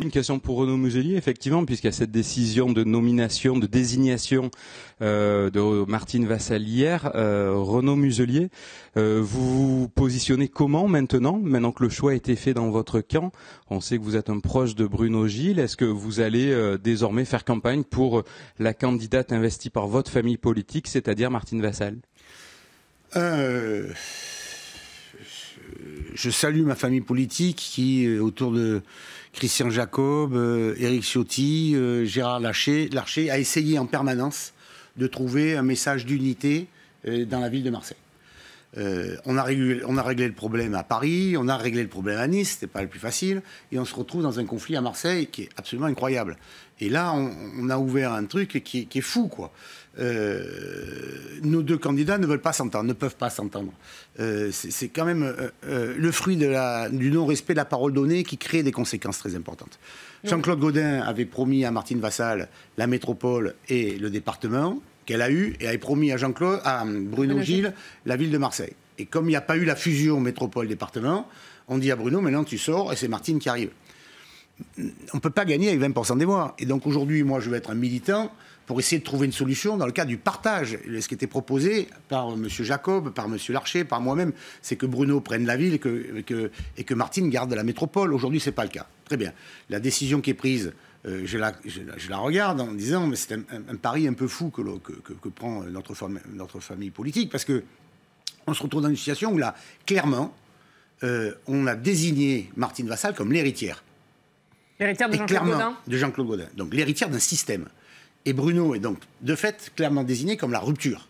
une question pour Renaud Muselier, effectivement, puisqu'il y a cette décision de nomination, de désignation de Martine Vassal hier. Renaud Muselier, vous vous positionnez comment maintenant que le choix a été fait dans votre camp? On sait que vous êtes un proche de Bruno Gilles. Est-ce que vous allez désormais faire campagne pour la candidate investie par votre famille politique, c'est-à-dire Martine Vassal? Je salue ma famille politique qui, autour de Christian Jacob, Éric Ciotti, Gérard Larcher, a essayé en permanence de trouver un message d'unité dans la ville de Marseille. On a réglé le problème à Paris, on a réglé le problème à Nice, c'était pas le plus facile, et on se retrouve dans un conflit à Marseille qui est absolument incroyable. Et là, on a ouvert un truc qui est fou, quoi. Nos deux candidats ne veulent pas s'entendre, ne peuvent pas s'entendre. C'est quand même le fruit du non-respect de la parole donnée qui crée des conséquences très importantes. Jean-Claude Gaudin avait promis à Martine Vassal la métropole et le département, qu'elle a eu, et avait promis à Bruno Gilles la ville de Marseille. Et comme il n'y a pas eu la fusion métropole-département, on dit à Bruno, maintenant tu sors, et c'est Martine qui arrive. On ne peut pas gagner avec 20% des voix. Et donc aujourd'hui, moi, je vais être un militant pour essayer de trouver une solution dans le cadre du partage. Ce qui était proposé par M. Jacob, par M. Larcher, par moi-même, c'est que Bruno prenne la ville et que Martine garde la métropole. Aujourd'hui, ce n'est pas le cas. Très bien. La décision qui est prise, je la regarde en disant, mais c'est un pari un peu fou que prend notre famille politique, parce qu'on se retrouve dans une situation où là, clairement, on a désigné Martine Vassal comme l'héritière. L'héritière de Jean-Claude Gaudin. De Jean-Claude Gaudin. Donc l'héritière d'un système. Et Bruno est donc, de fait, clairement désigné comme la rupture.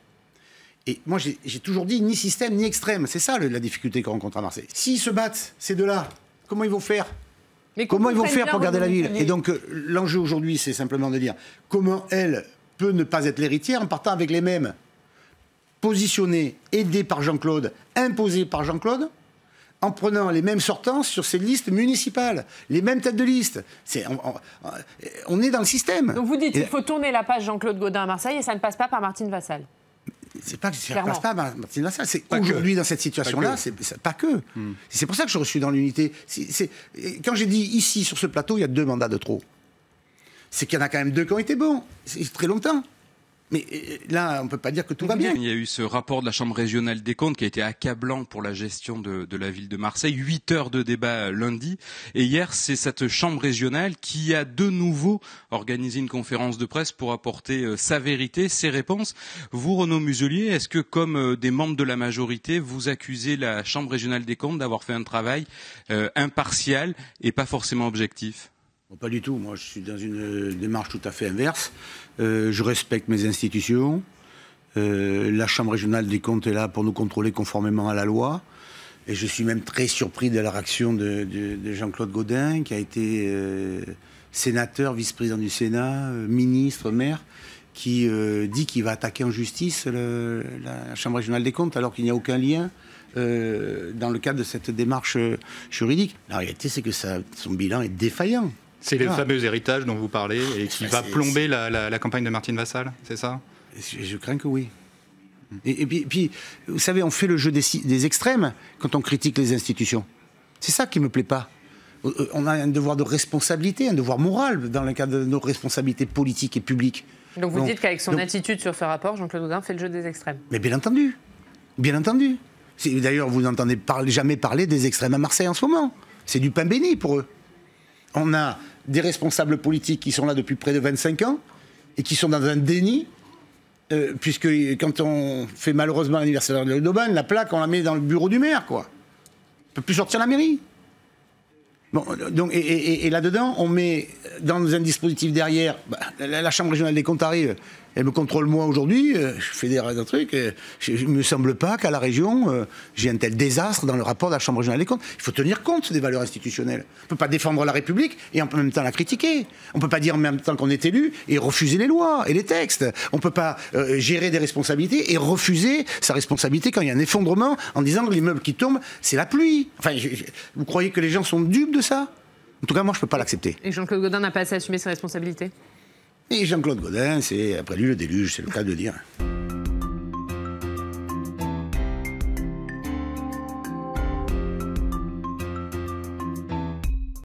Et moi, j'ai toujours dit ni système ni extrême. C'est ça la difficulté qu'on rencontre à Marseille. S'ils se battent, ces deux-là, comment ils vont faire? Comment ils vont faire pour garder la ville? Et donc, l'enjeu aujourd'hui, c'est simplement de dire comment elle peut ne pas être l'héritière en partant avec les mêmes, positionnés, aidés par Jean-Claude, imposés par Jean-Claude, en prenant les mêmes sortants sur ces listes municipales, les mêmes têtes de liste. On est dans le système. Donc vous dites qu'il faut tourner la page Jean-Claude Gaudin à Marseille et ça ne passe pas par Martine Vassal. C'est pas que ça ne passe pas par Martine Vassal. C'est aujourd'hui, dans cette situation-là, c'est pas que. C'est pour ça que je suis dans l'unité. Quand j'ai dit ici, sur ce plateau, il y a 2 mandats de trop. C'est qu'il y en a quand même 2 qui ont été bons. C'est très longtemps. Mais là, on ne peut pas dire que tout va bien. Il y a eu ce rapport de la Chambre régionale des comptes qui a été accablant pour la gestion de la ville de Marseille. 8 heures de débat lundi. Et hier, c'est cette Chambre régionale qui a de nouveau organisé une conférence de presse pour apporter sa vérité, ses réponses. Vous, Renaud Muselier, est-ce que, comme des membres de la majorité, vous accusez la Chambre régionale des comptes d'avoir fait un travail impartial et pas forcément objectif ? Bon, pas du tout. Moi, je suis dans une démarche tout à fait inverse. Je respecte mes institutions. La Chambre régionale des comptes est là pour nous contrôler conformément à la loi. Et je suis même très surpris de la réaction de Jean-Claude Gaudin, qui a été sénateur, vice-président du Sénat, ministre, maire, qui dit qu'il va attaquer en justice la Chambre régionale des comptes, alors qu'il n'y a aucun lien dans le cadre de cette démarche juridique. La réalité, c'est que son bilan est défaillant. C'est le fameux héritage dont vous parlez et qui va plomber la campagne de Martine Vassal, c'est ça? Je crains que oui. Et puis, vous savez, on fait le jeu des extrêmes quand on critique les institutions. C'est ça qui ne me plaît pas. On a un devoir de responsabilité, un devoir moral dans le cadre de nos responsabilités politiques et publiques. Donc vous dites qu'avec son attitude sur ce rapport, Jean-Claude Gaudin fait le jeu des extrêmes. Mais bien entendu. Bien entendu. D'ailleurs, vous n'entendez jamais parler des extrêmes à Marseille en ce moment. C'est du pain béni pour eux. On a des responsables politiques qui sont là depuis près de 25 ans et qui sont dans un déni, puisque quand on fait malheureusement l'anniversaire de d'Aubin, la plaque, on la met dans le bureau du maire, quoi. On ne peut plus sortir la mairie. Bon, donc, et là-dedans, on met dans un dispositif derrière, la Chambre régionale des comptes arrive, elle me contrôle moi aujourd'hui, je fais des trucs, il ne me semble pas qu'à la région, j'ai un tel désastre dans le rapport de la Chambre régionale des comptes. Il faut tenir compte des valeurs institutionnelles. On ne peut pas défendre la République et en même temps la critiquer. On ne peut pas dire en même temps qu'on est élu et refuser les lois et les textes. On ne peut pas gérer des responsabilités et refuser sa responsabilité quand il y a un effondrement en disant que l'immeuble qui tombe, c'est la pluie. Enfin, vous croyez que les gens sont dupes de ça? En tout cas, moi, je ne peux pas l'accepter. Et Jean-Claude Gaudin n'a pas assez assumé ses responsabilités? Et Jean-Claude Gaudin, c'est après lui le déluge, c'est le cas de le dire.